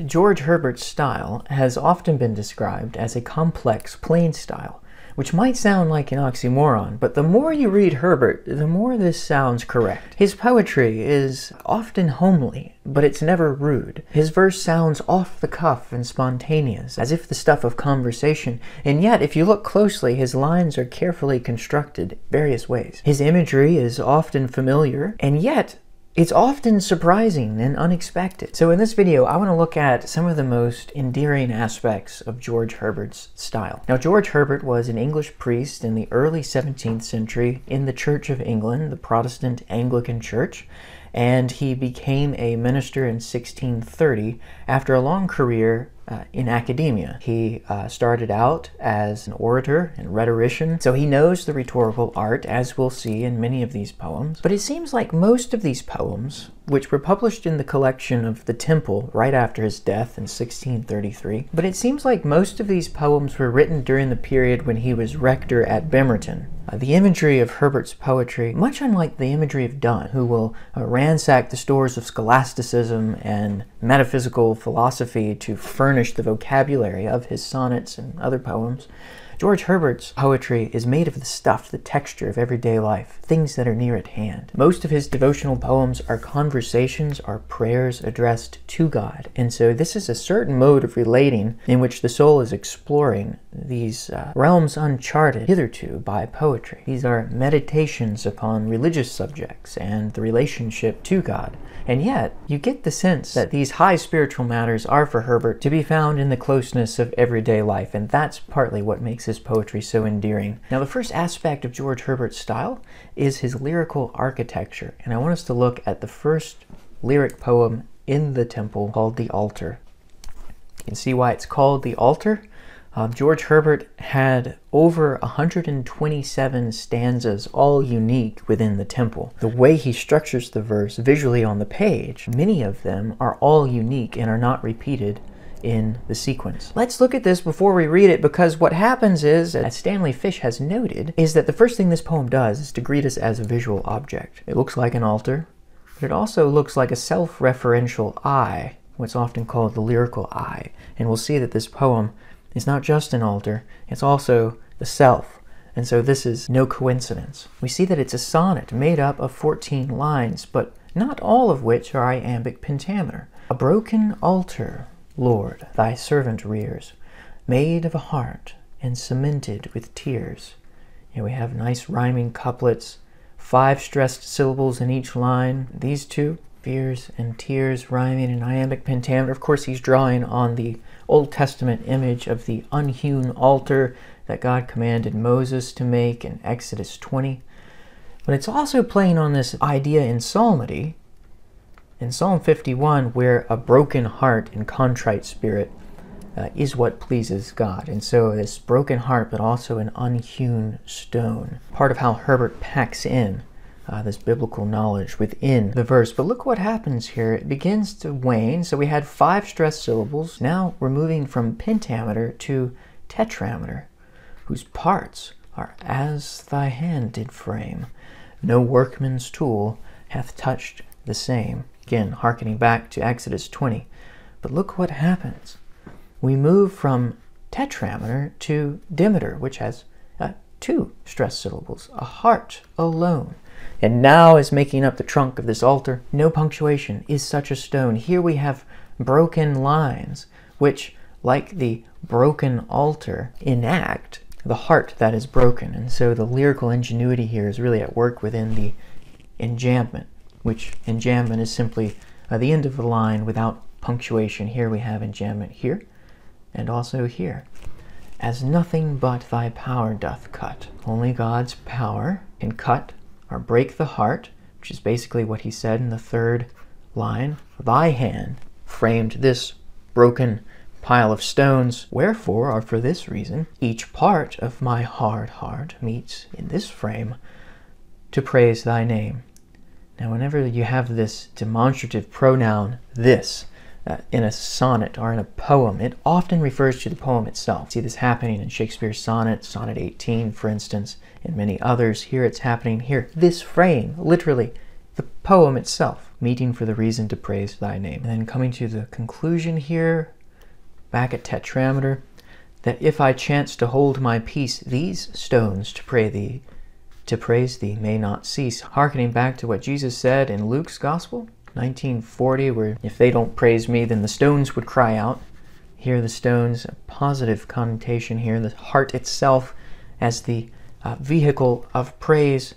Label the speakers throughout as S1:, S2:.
S1: George Herbert's style has often been described as a complex, plain style, which might sound like an oxymoron, but the more you read Herbert, the more this sounds correct. His poetry is often homely, but it's never rude. His verse sounds off the cuff and spontaneous, as if the stuff of conversation, and yet, if you look closely, his lines are carefully constructed various ways. His imagery is often familiar, and yet, it's often surprising and unexpected. So in this video, I want to look at some of the most endearing aspects of George Herbert's style. Now, George Herbert was an English priest in the early 17th century in the Church of England, the Protestant Anglican Church, and he became a minister in 1630 after a long career in academia. He started out as an orator and rhetorician, so he knows the rhetorical art, as we'll see in many of these poems. But it seems like most of these poems, which were published in the collection of the Temple right after his death in 1633, but it seems like most of these poems were written during the period when he was rector at Bemerton. The imagery of Herbert's poetry, much unlike the imagery of Donne, who will ransack the stores of scholasticism and metaphysical philosophy to furnish the vocabulary of his sonnets and other poems, George Herbert's poetry is made of the stuff, the texture of everyday life, things that are near at hand. Most of his devotional poems are conversations, are prayers addressed to God. And so this is a certain mode of relating in which the soul is exploring these realms uncharted hitherto by poetry. These are meditations upon religious subjects and the relationship to God. And yet, you get the sense that these high spiritual matters are for Herbert to be found in the closeness of everyday life, and that's partly what makes his poetry so endearing. Now, the first aspect of George Herbert's style is his lyrical architecture, and I want us to look at the first lyric poem in the Temple called The Altar. You can see why it's called The Altar. George Herbert had over 127 stanzas, all unique within the Temple. The way he structures the verse visually on the page, many of them are all unique and are not repeated in the sequence. Let's look at this before we read it, because what happens is, as Stanley Fish has noted, is that the first thing this poem does is to greet us as a visual object. It looks like an altar, but it also looks like a self-referential eye, what's often called the lyrical eye. And we'll see that this poem is not just an altar, it's also the self. And so this is no coincidence. We see that it's a sonnet made up of 14 lines, but not all of which are iambic pentameter. A broken altar, Lord, thy servant rears, made of a heart and cemented with tears. Here we have nice rhyming couplets, 5 stressed syllables in each line. These two, fears and tears, rhyming in iambic pentameter. Of course, he's drawing on the Old Testament image of the unhewn altar that God commanded Moses to make in Exodus 20. But it's also playing on this idea in psalmody, in Psalm 51, where a broken heart and contrite spirit is what pleases God. And so this broken heart, but also an unhewn stone. Part of how Herbert packs in this biblical knowledge within the verse. But look what happens here. It begins to wane. So we had 5 stressed syllables. Now we're moving from pentameter to tetrameter, whose parts are as thy hand did frame. No workman's tool hath touched the same. Again, hearkening back to Exodus 20. But look what happens. We move from tetrameter to dimeter, which has 2 stressed syllables. A heart alone. And now is making up the trunk of this altar. No punctuation is such a stone. Here we have broken lines, which, like the broken altar, enact the heart that is broken. And so the lyrical ingenuity here is really at work within the enjambment, which enjambment is simply the end of the line without punctuation. Here we have enjambment here, and also here. As nothing but thy power doth cut. Only God's power can cut or break the heart, which is basically what he said in the 3rd line. Thy hand framed this broken pile of stones. Wherefore, or for this reason, each part of my hard heart meets in this frame to praise thy name. Now, whenever you have this demonstrative pronoun, this, in a sonnet or in a poem, it often refers to the poem itself. See this happening in Shakespeare's sonnet, Sonnet 18, for instance, and many others. Here it's happening here. This frame, literally, the poem itself, meeting for the reason to praise thy name. And then coming to the conclusion here, back at tetrameter, that if I chance to hold my peace, these stones to praise thee may not cease. Hearkening back to what Jesus said in Luke's Gospel, 1940, where if they don't praise me, then the stones would cry out. Here the stones, a positive connotation here, the heart itself as the vehicle of praise.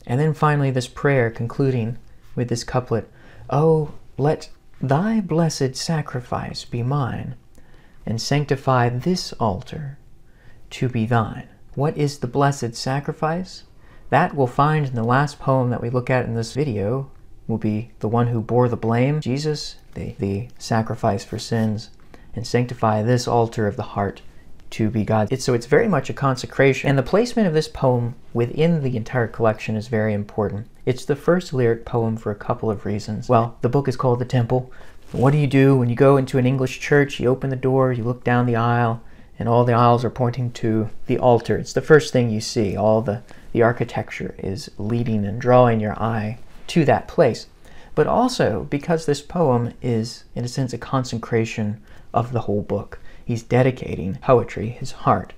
S1: And then finally this prayer concluding with this couplet, "Oh, let thy blessed sacrifice be mine, and sanctify this altar to be thine." What is the blessed sacrifice? That we'll find in the last poem that we look at in this video, will be the one who bore the blame, Jesus, the sacrifice for sins, and sanctify this altar of the heart to be God. So it's very much a consecration. And the placement of this poem within the entire collection is very important. It's the first lyric poem for a couple of reasons. Well, the book is called The Temple. What do you do when you go into an English church? You open the door, you look down the aisle, and all the aisles are pointing to the altar. It's the first thing you see. All the architecture is leading and drawing your eye to that place. But also because this poem is, in a sense, a consecration of the whole book. He's dedicating poetry, his heart,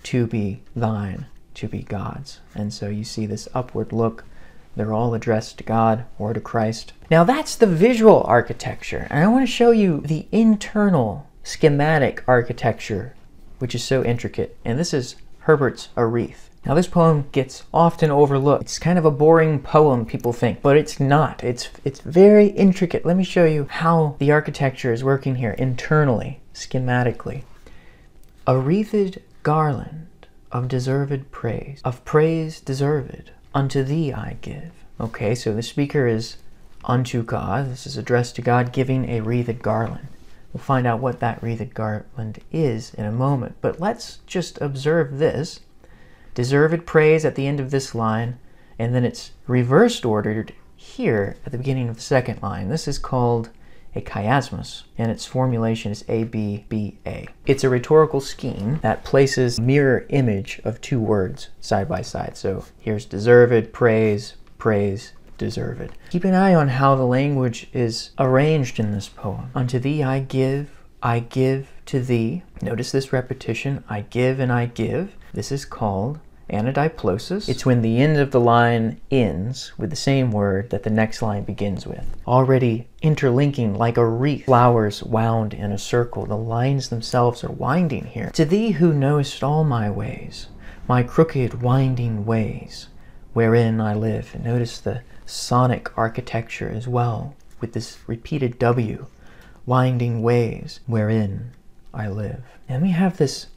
S1: to be thine, to be God's. And so you see this upward look. They're all addressed to God or to Christ. Now that's the visual architecture. And I want to show you the internal schematic architecture, which is so intricate. And this is Herbert's A Wreath. Now this poem gets often overlooked. It's kind of a boring poem, people think, but it's not. It's very intricate. Let me show you how the architecture is working here internally, schematically. A wreathed garland of deserved praise, of praise deserved, unto thee I give. Okay, so the speaker is unto God. This is addressed to God, giving a wreathed garland. We'll find out what that wreathed garland is in a moment, but let's just observe this. Deserved praise at the end of this line, and then it's reversed ordered here at the beginning of the second line. This is called a chiasmus, and its formulation is A-B-B-A. It's a rhetorical scheme that places a mirror image of two words side by side. So here's deserved, praise, praise, deserved. Keep an eye on how the language is arranged in this poem. Unto thee I give to thee. Notice this repetition, I give and I give. This is called anadiplosis. It's when the end of the line ends with the same word that the next line begins with. Already interlinking like a wreath, flowers wound in a circle. The lines themselves are winding here. To thee who knowest all my ways, my crooked winding ways, wherein I live. And notice the sonic architecture as well, with this repeated W, winding ways, wherein I live. And we have this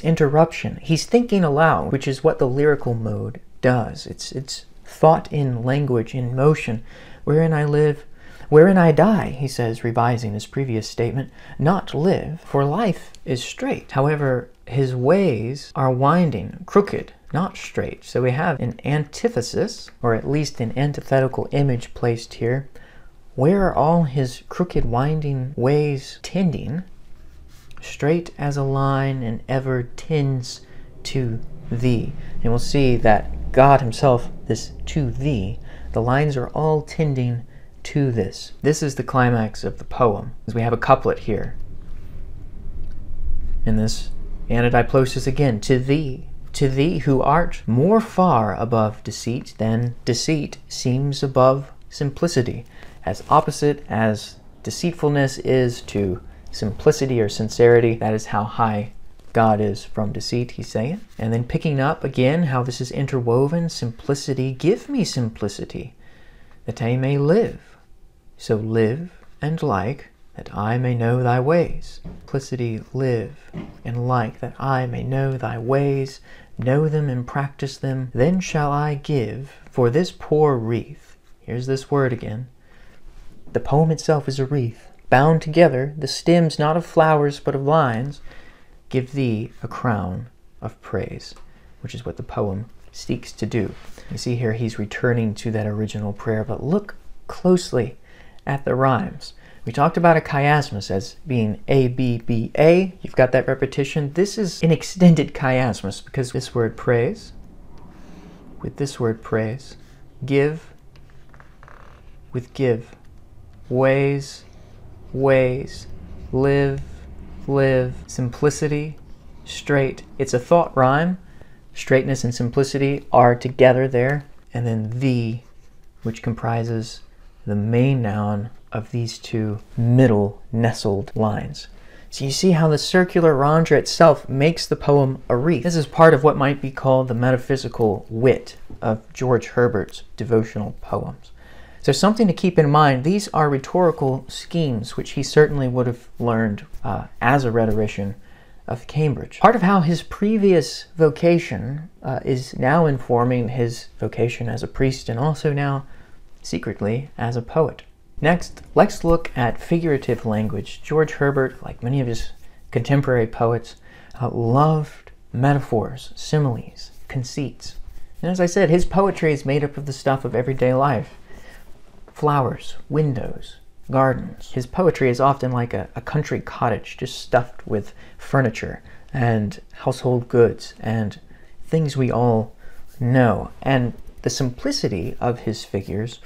S1: interruption. He's thinking aloud, which is what the lyrical mode does. It's thought in language, in motion. Wherein I live, wherein I die, he says, revising his previous statement, not live, for life is straight. However, his ways are winding, crooked, not straight. So we have an antithesis, or at least an antithetical image placed here. Where are all his crooked winding ways tending? Straight as a line and ever tends to thee. And we'll see that God himself, this to thee, the lines are all tending to this. This is the climax of the poem, as we have a couplet here. In this anadiplosis again, to thee who art more far above deceit than deceit seems above simplicity. As opposite as deceitfulness is to simplicity or sincerity, that is how high God is from deceit, he's saying. And then picking up again how this is interwoven, simplicity, give me simplicity, that I may live. So live and like, that I may know thy ways. Simplicity, live and like, that I may know thy ways, know them and practice them. Then shall I give for this poor wreath. Here's this word again. The poem itself is a wreath, bound together, the stems not of flowers but of lines, give thee a crown of praise, which is what the poem seeks to do. You see here he's returning to that original prayer, but look closely at the rhymes. We talked about a chiasmus as being A-B-B-A. You've got that repetition. This is an extended chiasmus because this word praise, with this word praise, give, with give. Ways, ways, live, live, simplicity, straight. It's a thought rhyme. Straightness and simplicity are together there. And then the, which comprises the main noun of these two middle nestled lines. So you see how the circular rondra itself makes the poem a wreath. This is part of what might be called the metaphysical wit of George Herbert's devotional poems. So something to keep in mind, these are rhetorical schemes which he certainly would have learned as a rhetorician of Cambridge. Part of how his previous vocation is now informing his vocation as a priest and also now secretly as a poet. Next, let's look at figurative language. George Herbert, like many of his contemporary poets, loved metaphors, similes, conceits. And as I said, his poetry is made up of the stuff of everyday life. Flowers, windows, gardens. His poetry is often like a country cottage just stuffed with furniture and household goods and things we all know. And the simplicity of his figures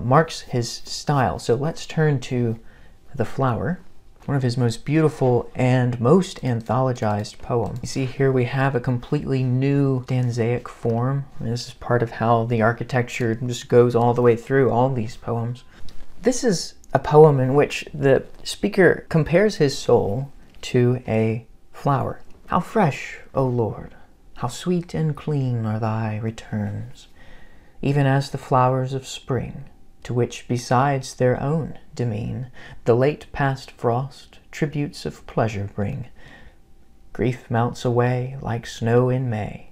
S1: marks his style. So let's turn to The Flower, one of his most beautiful and most anthologized poems. You see here we have a completely new stanzaic form. And this is part of how the architecture just goes all the way through all these poems. This is a poem in which the speaker compares his soul to a flower. How fresh, O Lord, how sweet and clean are thy returns, even as the flowers of spring, to which besides their own demesne, the late past frost tributes of pleasure bring. Grief melts away like snow in May,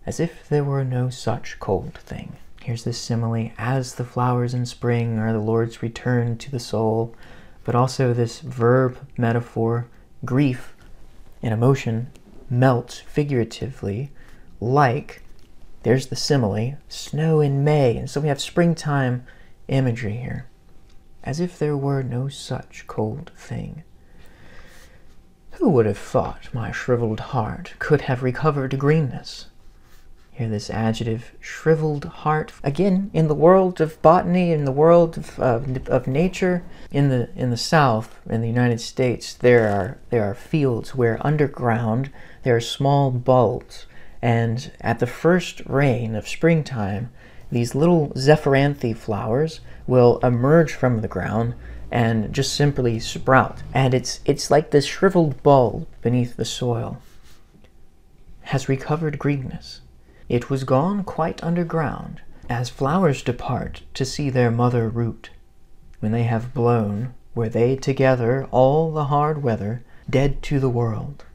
S1: as if there were no such cold thing. Here's this simile, as the flowers in spring are the Lord's return to the soul, but also this verb metaphor, grief and emotion melts figuratively like, there's the simile, snow in May. And so we have springtime imagery here, as if there were no such cold thing. Who would have thought my shriveled heart could have recovered greenness? Here this adjective, shriveled heart. Again, in the world of botany, in the world of nature, in the South, in the United States, there are fields where underground there are small bulbs, and at the first rain of springtime, these little zephyranthe flowers will emerge from the ground and just simply sprout. And it's like this shriveled bulb beneath the soil has recovered greenness. It was gone quite underground, as flowers depart to see their mother root. When they have blown, were they together all the hard weather, dead to the world.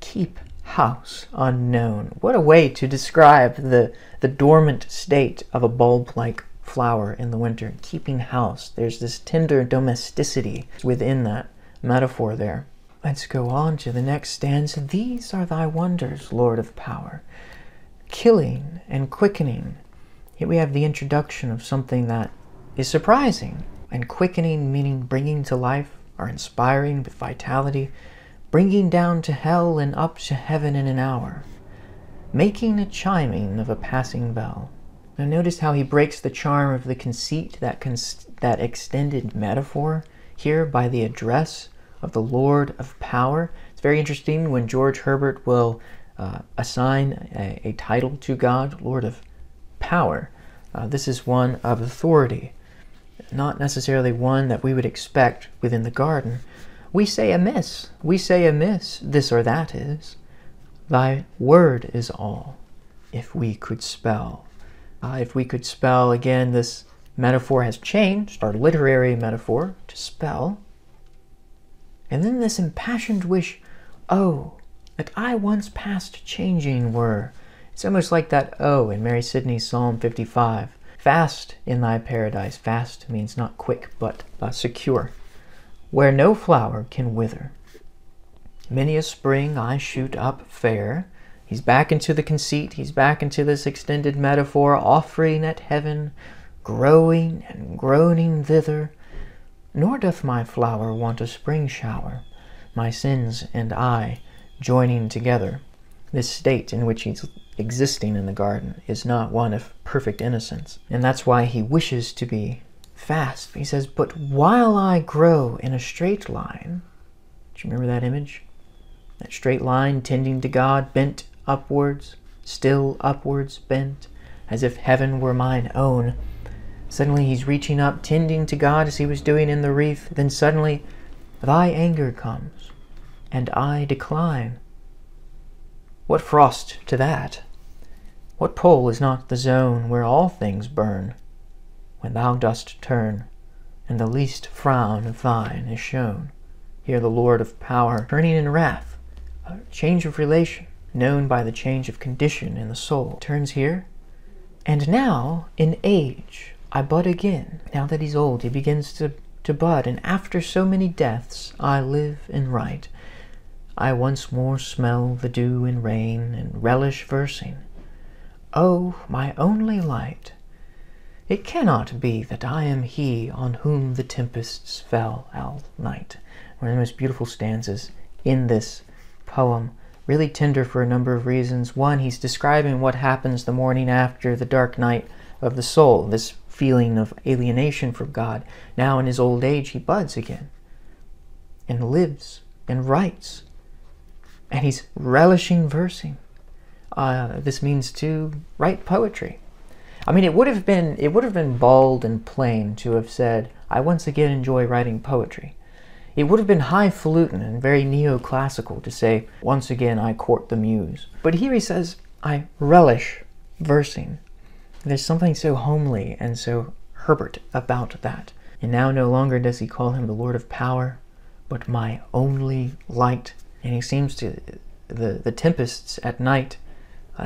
S1: Keep house unknown. What a way to describe the dormant state of a bulb-like flower in the winter. Keeping house. There's this tender domesticity within that metaphor there. Let's go on to the next stanza. These are thy wonders, Lord of power, killing and quickening. Here we have the introduction of something that is surprising. And quickening meaning bringing to life or inspiring with vitality, bringing down to hell and up to heaven in an hour, making a chiming of a passing bell. Now notice how he breaks the charm of the conceit, that extended metaphor here by the address of the Lord of Power. It's very interesting when George Herbert will assign a title to God, Lord of Power. This is one of authority, not necessarily one that we would expect within the garden. We say amiss, this or that is. Thy word is all, if we could spell. Again, this metaphor has changed, our literary metaphor, to spell. And then this impassioned wish, oh, that I once past changing were. It's almost like that oh in Mary Sidney's Psalm 55. Fast in thy paradise. Fast means not quick, but secure. Where no flower can wither. Many a spring I shoot up fair. He's back into the conceit. He's back into this extended metaphor, offering at heaven, growing and groaning thither. Nor doth my flower want a spring shower, my sins and I joining together. This state in which he's existing in the garden is not one of perfect innocence. And that's why he wishes to be fast. He says, but while I grow in a straight line, do you remember that image? That straight line tending to God, bent upwards, still upwards bent, as if heaven were mine own. Suddenly he's reaching up, tending to God as he was doing in the wreath. Then suddenly, thy anger comes, and I decline. What frost to that? What pole is not the zone where all things burn, when thou dost turn, and the least frown of thine is shown? Here the Lord of power, turning in wrath, a change of relation, known by the change of condition in the soul, turns here. And now, in age, I bud again. Now that he's old, he begins to bud, and after so many deaths, I live and write. I once more smell the dew and rain, and relish versing. Oh, my only light! It cannot be that I am he on whom the tempests fell all night. One of the most beautiful stanzas in this poem. Really tender for a number of reasons. One, he's describing what happens the morning after the dark night of the soul, this feeling of alienation from God. Now in his old age he buds again and lives and writes, and he's relishing versing. This means to write poetry. I mean, it would have been bald and plain to have said, I once again enjoy writing poetry. It would have been highfalutin and very neoclassical to say, once again I court the muse. But here he says, I relish versing. There's something so homely and so Herbert about that. And now no longer does he call him the Lord of power, but my only light. And he seems to, the tempests at night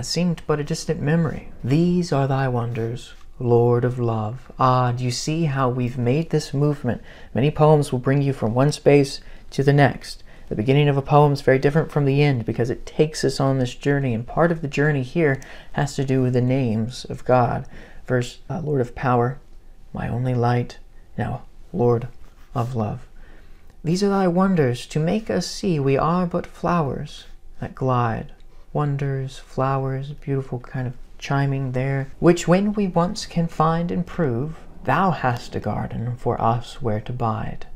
S1: seemed but a distant memory. These are thy wonders, Lord of love. Ah, do you see how we've made this movement? Many poems will bring you from one space to the next. The beginning of a poem is very different from the end because it takes us on this journey, and part of the journey here has to do with the names of God. First, Lord of power, my only light, now Lord of love. These are thy wonders to make us see we are but flowers that glide. Wonders, flowers, beautiful kind of chiming there, which when we once can find and prove, thou hast a garden for us where to bide.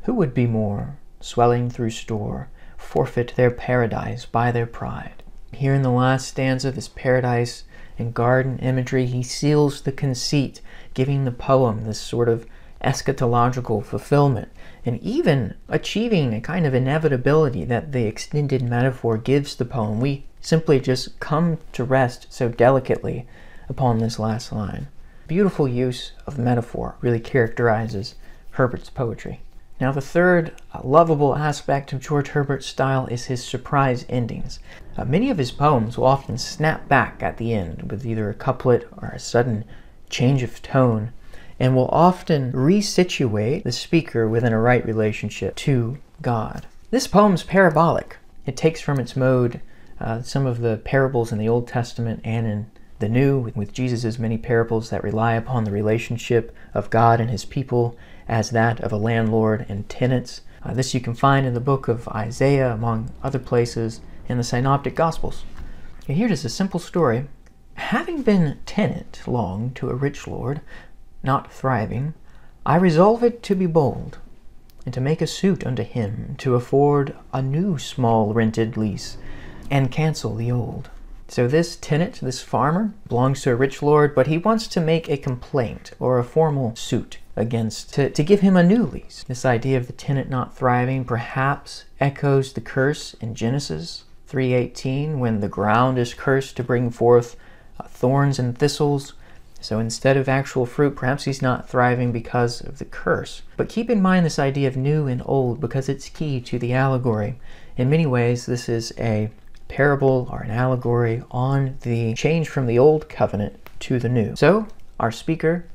S1: Who would be more, swelling through store, forfeit their paradise by their pride? Here in the last stanza, this paradise and garden imagery, he seals the conceit, giving the poem this sort of eschatological fulfillment, and even achieving a kind of inevitability that the extended metaphor gives the poem. We simply just come to rest so delicately upon this last line. Beautiful use of metaphor really characterizes Herbert's poetry. Now the third lovable aspect of George Herbert's style is his surprise endings. Many of his poems will often snap back at the end with either a couplet or a sudden change of tone, and will often resituate the speaker within a right relationship to God. This poem's parabolic. It takes from its mode some of the parables in the Old Testament and in the New, with Jesus' many parables that rely upon the relationship of God and his people as that of a landlord and tenants. This you can find in the book of Isaiah, among other places, in the Synoptic Gospels. And here is a simple story. Having been tenant long to a rich lord, not thriving, I resolved to be bold, and to make a suit unto him to afford a new small rented lease, and cancel the old. So this tenant, this farmer, belongs to a rich lord, but he wants to make a complaint or a formal suit against, to give him a new lease. This idea of the tenant not thriving perhaps echoes the curse in Genesis 3:18, when the ground is cursed to bring forth thorns and thistles. So instead of actual fruit, perhaps he's not thriving because of the curse. But keep in mind this idea of new and old, because it's key to the allegory. In many ways, this is a parable or an allegory on the change from the old covenant to the new. So our speaker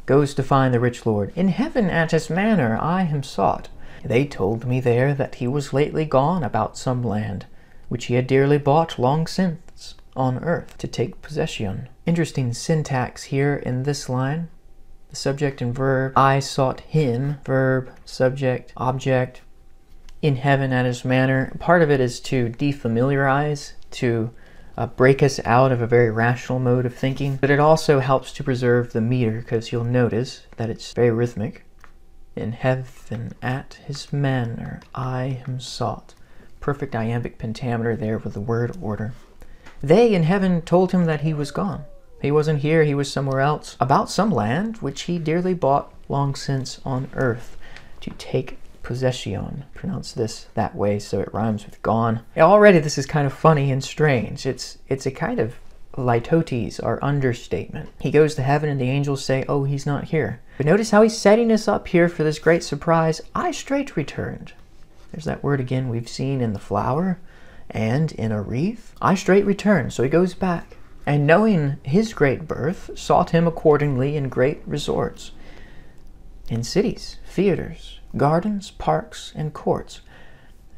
S1: goes to find the rich lord. In heaven at his manor I him sought. They told me there that he was lately gone about some land, which he had dearly bought long since on earth to take possession. Interesting syntax here in this line. The subject and verb. I sought him, verb, subject, object. In heaven at his manor. Part of it is to defamiliarize, to break us out of a very rational mode of thinking, but it also helps to preserve the meter, because you'll notice that it's very rhythmic. In heaven at his manner I him sought. Perfect iambic pentameter there with the word order. They in heaven told him that he was gone. He wasn't here, he was somewhere else, about some land which he dearly bought long since on earth, to take possession. Pronounce this that way so it rhymes with gone. Already this is kind of funny and strange. It's a kind of litotes, or understatement. He goes to heaven and the angels say, oh, he's not here. But notice how he's setting us up here for this great surprise. I straight returned. There's that word again we've seen in The Flower and in a wreath. I straight returned. So he goes back, and knowing his great birth, sought him accordingly in great resorts, in cities, theaters, gardens, parks, and courts.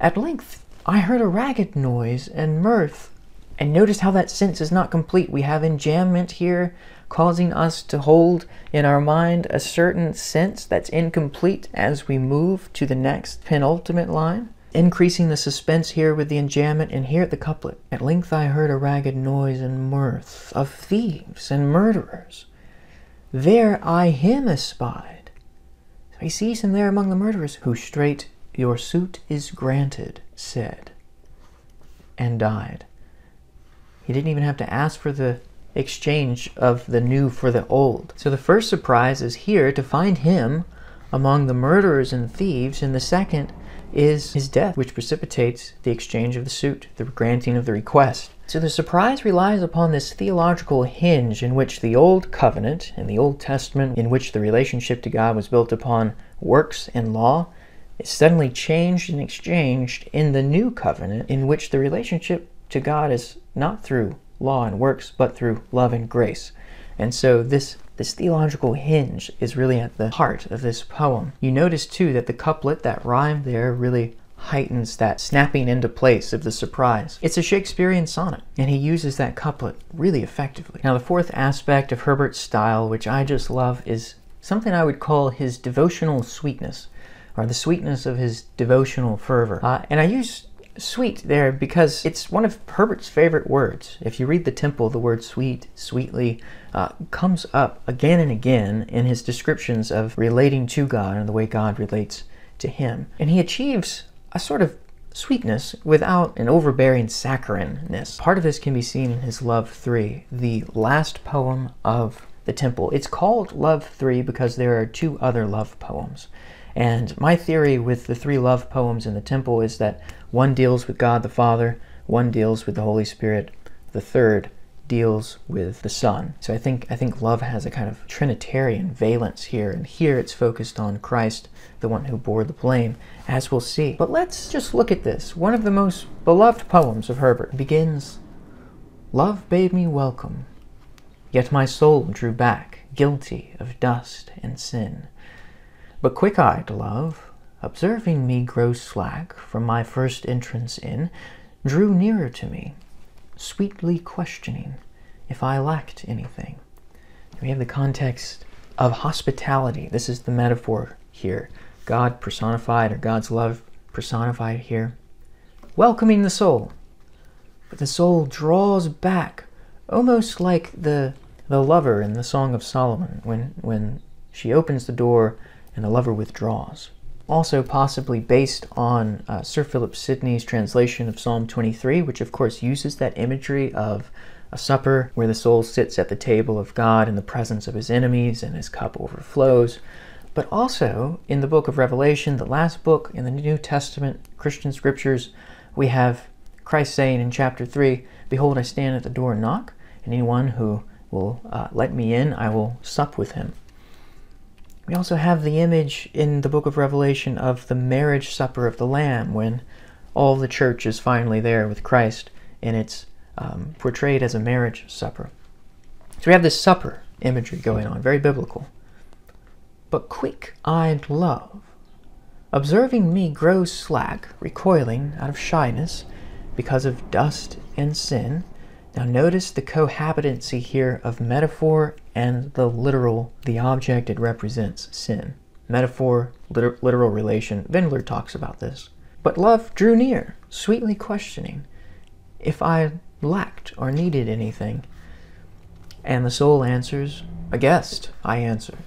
S1: At length I heard a ragged noise and mirth. And notice how that sense is not complete. We have enjambment here, causing us to hold in our mind a certain sense that's incomplete as we move to the next penultimate line. Increasing the suspense here with the enjambment, and here at the couplet. At length I heard a ragged noise and mirth of thieves and murderers. There I him espied. So he sees him there among the murderers, who straight your suit is granted, said, and died. He didn't even have to ask for the exchange of the new for the old. So the first surprise is here to find him among the murderers and thieves, and the second is his death, which precipitates the exchange of the suit, the granting of the request. So the surprise relies upon this theological hinge in which the Old Covenant and the Old Testament, in which the relationship to God was built upon works and law, is suddenly changed and exchanged in the New Covenant, in which the relationship to God is not through law and works, but through love and grace. And so this theological hinge is really at the heart of this poem. You notice too that the couplet, that rhyme there, really heightens that snapping into place of the surprise. It's a Shakespearean sonnet, and he uses that couplet really effectively. Now the fourth aspect of Herbert's style, which I just love, is something I would call his devotional sweetness, or the sweetness of his devotional fervor. And I use sweet there because it's one of Herbert's favorite words. If you read The Temple, the word sweet, sweetly, comes up again and again in his descriptions of relating to God and the way God relates to him. And he achieves a sort of sweetness without an overbearing saccharineness. Part of this can be seen in his Love Three, the last poem of The Temple. It's called Love Three because there are two other love poems. And my theory with the three love poems in The Temple is that one deals with God the Father, one deals with the Holy Spirit, the third deals with the Son. So I think love has a kind of Trinitarian valence here, and here it's focused on Christ, the one who bore the blame, as we'll see. But let's just look at this. One of the most beloved poems of Herbert begins, "Love bade me welcome, yet my soul drew back, guilty of dust and sin. But quick-eyed love, observing me grow slack from my first entrance in, drew nearer to me, sweetly questioning if I lacked anything." We have the context of hospitality. This is the metaphor here. God personified, or God's love personified here. Welcoming the soul. But the soul draws back, almost like the lover in the Song of Solomon, when she opens the door and the lover withdraws. Also possibly based on Sir Philip Sidney's translation of Psalm 23, which of course uses that imagery of a supper where the soul sits at the table of God in the presence of his enemies and his cup overflows. But also in the book of Revelation, the last book in the New Testament Christian scriptures, we have Christ saying in chapter 3, "Behold, I stand at the door and knock, and anyone who will let me in, I will sup with him." We also have the image in the book of Revelation of the marriage supper of the Lamb, when all the church is finally there with Christ, and it's portrayed as a marriage supper. So we have this supper imagery going on, very biblical. But quick-eyed love, observing me grow slack, recoiling out of shyness because of dust and sin. Now notice the cohabitancy here of metaphor and the literal, the object it represents, sin. Metaphor, literal relation. Wendler talks about this. But love drew near, sweetly questioning if I lacked or needed anything. And the soul answers, "A guest," I answered,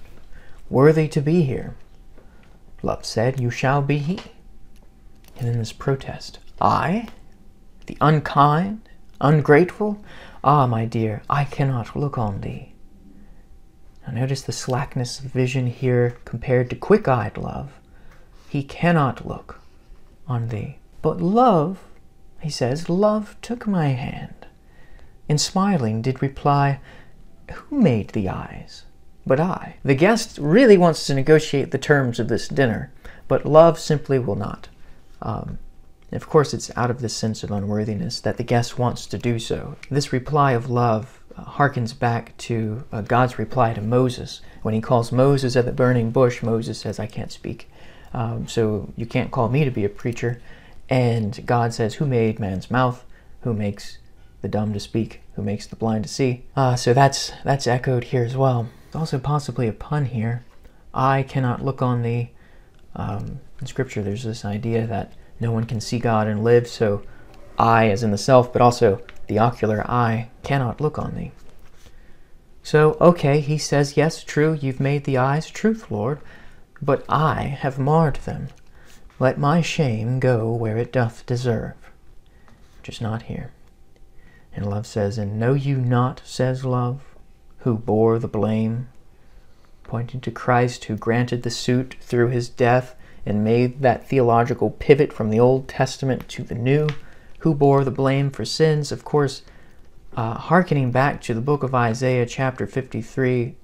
S1: "worthy to be here." Love said, "You shall be he." And then this protest, "I? The unkind, ungrateful? Ah, my dear, I cannot look on thee." Now notice the slackness of vision here compared to quick-eyed love. He cannot look on thee. But love, he says, love took my hand, and smiling did reply, "Who made the eyes but I?" The guest really wants to negotiate the terms of this dinner, but love simply will not. Of course, it's out of this sense of unworthiness that the guest wants to do so. This reply of love harkens back to God's reply to Moses. When he calls Moses at the burning bush, Moses says, "I can't speak, so you can't call me to be a preacher." And God says, "Who made man's mouth? Who makes the dumb to speak? Who makes the blind to see?" So that's echoed here as well. It's also possibly a pun here. "I cannot look on thee." In Scripture, there's this idea that no one can see God and live, so I, as in the self, but also the ocular eye, cannot look on thee. So, okay, he says, yes, true, you've made the eyes, truth, Lord, but I have marred them. Let my shame go where it doth deserve. Just not here. And love says, "And know you not," says love, "who bore the blame?" Pointing to Christ, who granted the suit through his death and made that theological pivot from the Old Testament to the New. Who bore the blame for sins? Of course, hearkening back to the book of Isaiah chapter 53,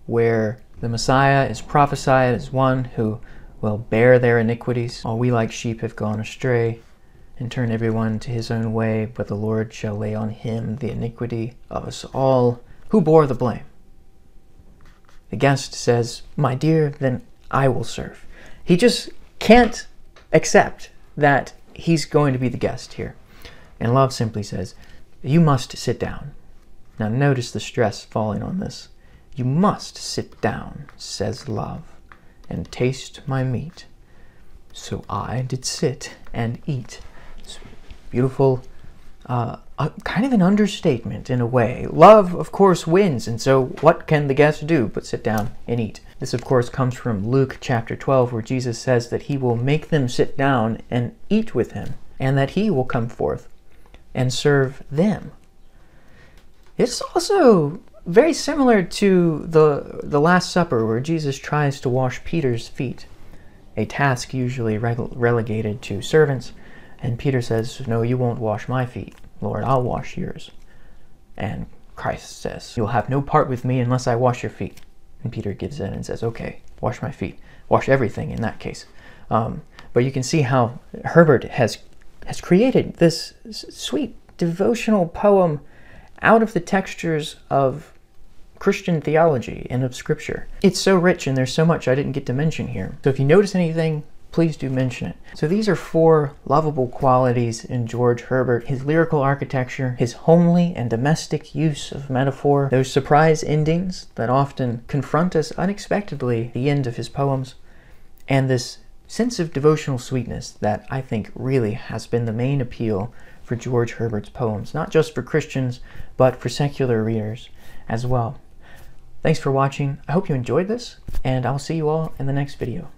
S1: where the Messiah is prophesied as one who will bear their iniquities. "All we like sheep have gone astray, and turn everyone to his own way, but the Lord shall lay on him the iniquity of us all." Who bore the blame? The guest says, "My dear, then I will serve." He just can't accept that he's going to be the guest here. And love simply says, "You must sit down." Now notice the stress falling on this. "You must sit down," says love, "and taste my meat." So I did sit and eat. It's beautiful, kind of an understatement in a way. Love, of course, wins, and so what can the guest do but sit down and eat? This, of course, comes from Luke chapter 12, where Jesus says that he will make them sit down and eat with him, and that he will come forth and serve them. It's also very similar to the Last Supper, where Jesus tries to wash Peter's feet, a task usually relegated to servants, and Peter says, "No, you won't wash my feet, Lord, I'll wash yours." And Christ says, "You'll have no part with me unless I wash your feet." And Peter gives in and says, "Okay, wash my feet. Wash everything in that case." But you can see how Herbert has created this sweet devotional poem out of the textures of Christian theology and of Scripture. It's so rich, and there's so much I didn't get to mention here. So if you notice anything, please do mention it. So these are 4 lovable qualities in George Herbert: his lyrical architecture, his homely and domestic use of metaphor, those surprise endings that often confront us unexpectedly at the end of his poems, and this sense of devotional sweetness that I think really has been the main appeal for George Herbert's poems, not just for Christians, but for secular readers as well. Thanks for watching. I hope you enjoyed this, and I'll see you all in the next video.